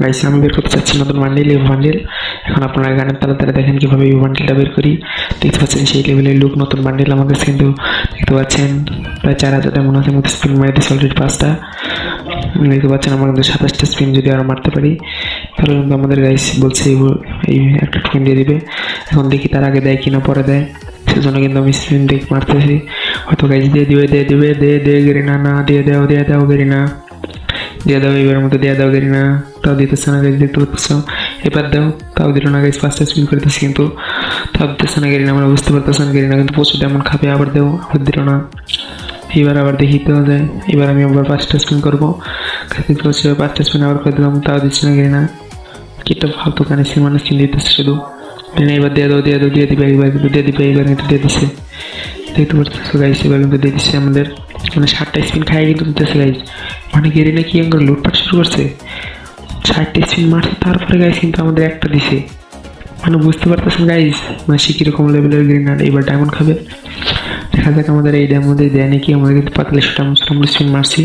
Guys আমি বের করতে চাচ্ছি নতুন বান্ডিল ইউ বান্ডিল। এখন আপনারা গানের তালে তালে দেখেন কিভাবে ইউ বান্ডিলটা বের করি। দেখতে পাচ্ছেন সেই লেভেলের লুক নতুন বান্ডিল আমার কাছে, কিন্তু দেখতে পাচ্ছেন প্রায় 4000 মনে হচ্ছে মতো স্পিন মেরে দিচ্ছে অলরেডি 5টা। দেখতে পাচ্ছেন আমার কিন্তু 27টা স্পিন যদি আরো মারতে পারি তাহলে কিন্তু আমাদের গাইস বলছে এই একটা টোকেন দিয়ে দিবে। এখন দেখি তার আগে দেয় কিনা পরে দেয়, সেজন্য কিন্তু আমি স্পিন দেখ মারতেছি। হয়তো গাইস দিয়ে দিবে দে গেরিনা না দিয়ে দাও গেরিনা দিয়ে দাও, এবার মতো দিয়ে দাও গেরিনা। তাও দিতেছে না গাইস, দেখতে পাচ্ছ এবার দাও, তাও দিল না গাইস। 5টা স্পিন করতেছি কিন্তু তাও দিতেছে না গেরিনা। আমরা বুঝতে পারতেছেন গেরিনা কিন্তু প্রচুর এমন খাবে, আবার দেও, আবার দিল না। এবার আবার দেখি দেওয়া যায়, এবার আমি আবার 5টা স্পিন করবো। 5টা স্পিন আবার করে দিলাম, তাও দিচ্ছে না গেরিনা। কিটা ফালতু কানে সিমানে স্কিন দিতেছে শুধু। এবার দিয়ে দিবে, এবার কিন্তু দিয়ে দিবে, এবার কিন্তু দিয়ে দিচ্ছে। দেখতে পাচ্ছ গাইস এবার কিন্তু দিয়ে দিচ্ছে আমাদের, মানে 7টা স্পিন খাই কিন্তু দিতেছে গাইস। মানে গেরিনা কি এঙ্গল লুটপাট শুরু করছে, 60টা স্পিন মারছে তারপরে গাইস কিন্তু আমাদের একটা দিছে। মানে বুঝতে পারতেছেন গাইস মানে সে কিরকম লেভেলের গেরিনা। এবার ডায়মন্ড খাবে, দেখা যাক আমাদের এই ডায়মন্ড দেয় নাকি। আমাদের কিন্তু 45টা স্পিন মারছি।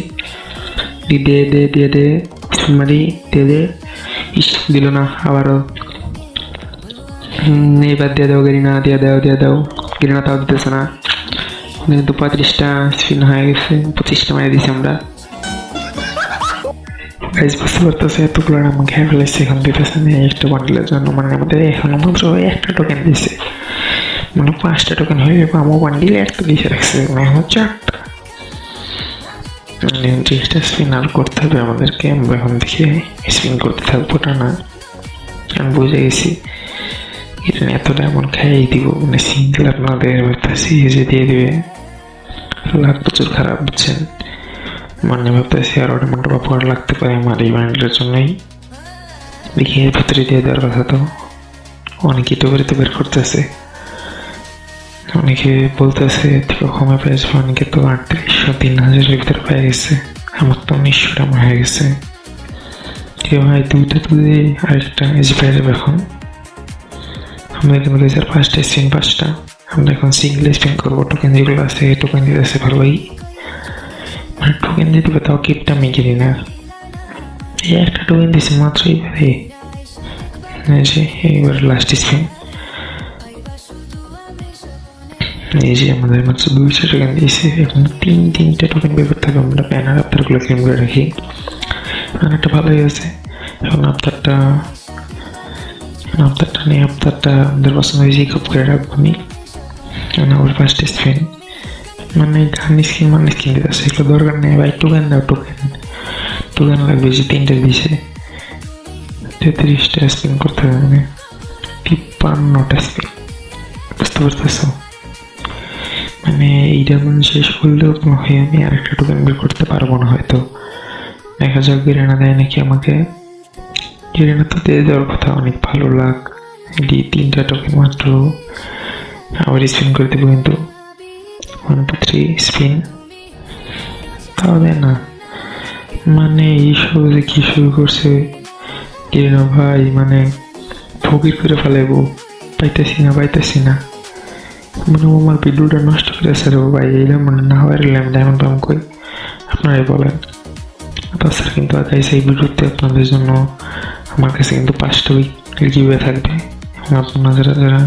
দিয়ে স্পিন মারি দিয়ে ইস দিল না আবারও। এবার দিয়ে দাও গেরিনা, দিয়ে দাও গেরিনা, তাও দিতেছে না। কিন্তু 35টা স্পিন হয়ে গেছে, 25টা মারি দিছি আমরা। গাইজ বুঝতে পারতেছে এতগুলো আমার খেয়ে ফেলেছে, এখন দিতেছে না একটা বান্ডেলের জন্য। মানে আমাদের এখন মাত্র একটা টোকেন দিছে, মানে 5টা টোকেন হয়ে যাবে। আমার বান্ডিলে একটা দিছে রাখছে, মানে এখন 4টা। 30টা স্পিন আর করতে হবে আমাদেরকে। আমরা এখন দেখে স্পিন করতে থাকবো টানা। আমি বুঝে গেছি এটা এতটা এমন খাইয়ে দিব, মানে সিঙ্গেল আপনাদের ভাবতেছি যে দিয়ে দিবে। লাখ প্রচুর খারাপ বুঝছেন, মানে ভাবতেছি আর ওটা মনটা পড়া লাগতে পারে আমার এই বান্ডেলের জন্যই। দেখি এর ভিতরে দিয়ে দেওয়ার কথা। তো অনেকেই তো বের করতেছে, অনেকে বলতেছে থেকে কমে পেয়েছে, অনেকে তো 3800 3000-এর ভিতরে পেয়ে গেছে। আমার তো 1900 হয়ে গেছে। ভাই দুইটা তো দিয়ে আরেকটা এজি পেয়ে যাবে। এখন আমরা কিন্তু 5টা স্পিন 5টা, আমরা এখন সিঙ্গেল স্পিন করবো। টোকেন যেগুলো আছে টোকেন দিতেছে ভালোই, মানে টোকেন দিয়ে দিবে, তাও কিপটা আমি কিনি না। এই একটা টোকেন দিচ্ছে মাত্র এবারে, এইবার লাস্ট স্পিন। এই যে আমাদের মাত্র 200 টোকেন দিয়েছে। এখন তিনটা টোকেন বের করতে হবে। আমরা ব্যানার আফতারগুলো ক্লেম করে রাখি, ব্যানারটা ভালোই আছে। এখন আফতারটা নেই, আফতারটা আমাদের পছন্দ হয়েছে, খুব করে রাখবো আমি। আবার 5টা স্পিন, মানে গান স্কিন মানে স্কিন দিতে আছে, এগুলো দরকার নেই ভাই। টোকেন দাও, টোকেন লাগবে। যে 3টা দিয়েছে, 33টা স্পিন করতে হবে, 53টা স্পিন। বুঝতে পারতেছো, মানে এই ডায়মন্ড শেষ করলেও মনে হয় আমি আরেকটা টোকেন বের করতে পারবো না হয়তো। দেখা যাক গেরিনা দেয় নাকি আমাকে। গেরিনা তো দিয়ে দেওয়ার কথা, অনেক ভালো লাগ। 3টা টোকেন মাত্র, আবার স্পিন করে দেবো কিন্তু 1 2 3 স্পিন, তাও দেয় না। মানে এই সব যে কি শুরু করছে গেরিনা ভাই, মানে ফকির করে ফেলাইবো। পাইতেছি না, মানে আমার ভিডিওটা নষ্ট করে স্যার ভাই। এই ডায়মন্ড না হওয়ার ডায়মন্ড পাম কই আপনারাই বলেন। তাছাড়া কিন্তু আগাইস এই ভিডিওতে আপনাদের জন্য আমার কাছে কিন্তু 5টা উইকলি গিভওয়ে থাকবে। এবং আপনারা যারা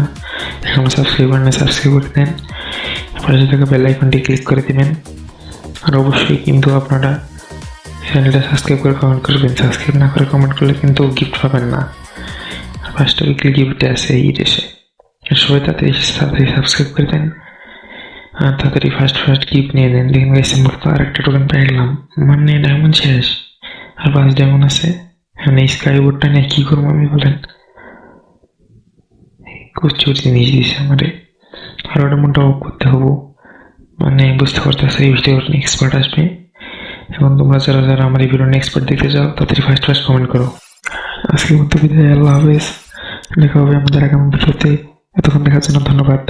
এখনো সাবস্ক্রাইব করেন সাবস্ক্রাইব করে দেন, পাশে থাকা বেল আইকনটি ক্লিক করে দিবেন। আর অবশ্যই কিন্তু আপনারা চ্যানেলটা সাবস্ক্রাইব করে কমেন্ট করবেন। সাবস্ক্রাইব না করে কমেন্ট করলে কিন্তু গিফট পাবেন না। আর 5টা উইকলি গিফটে আছে এই দেশে, সবাই তাড়াতাড়ি সাবস্ক্রাইব করে দেন আর তাড়াতাড়ি ফার্স্ট গিফট নিয়ে নেন। দেখেন গাইস আমরা তো আরেকটা টোকেন পাইলাম, মানে ডায়মন্ড শেষ আর 5 ডায়মন্ড আছে। এখন এই স্কাই বোর্ডটা নিয়ে কি করবো আমি বলেন। প্রচুর জিনিস দিয়েছে আমারে, আর ওটা মনটা অফ করতে হবো। মানে বুঝতে পারতেছে এই ভিডিওর নেক্সট পার্ট আসবে। এখন তোমরা যারা আমার এই ভিডিওর নেক্সট পার্ট দেখতে চাও তাড়াতাড়ি ফার্স্ট কমেন্ট করো। আজকের মতো বিদায়, আল্লাহ হাফেজ। দেখা হবে আমাদের আগামী ভিডিওতে। এতক্ষণ দেখার জন্য ধন্যবাদ।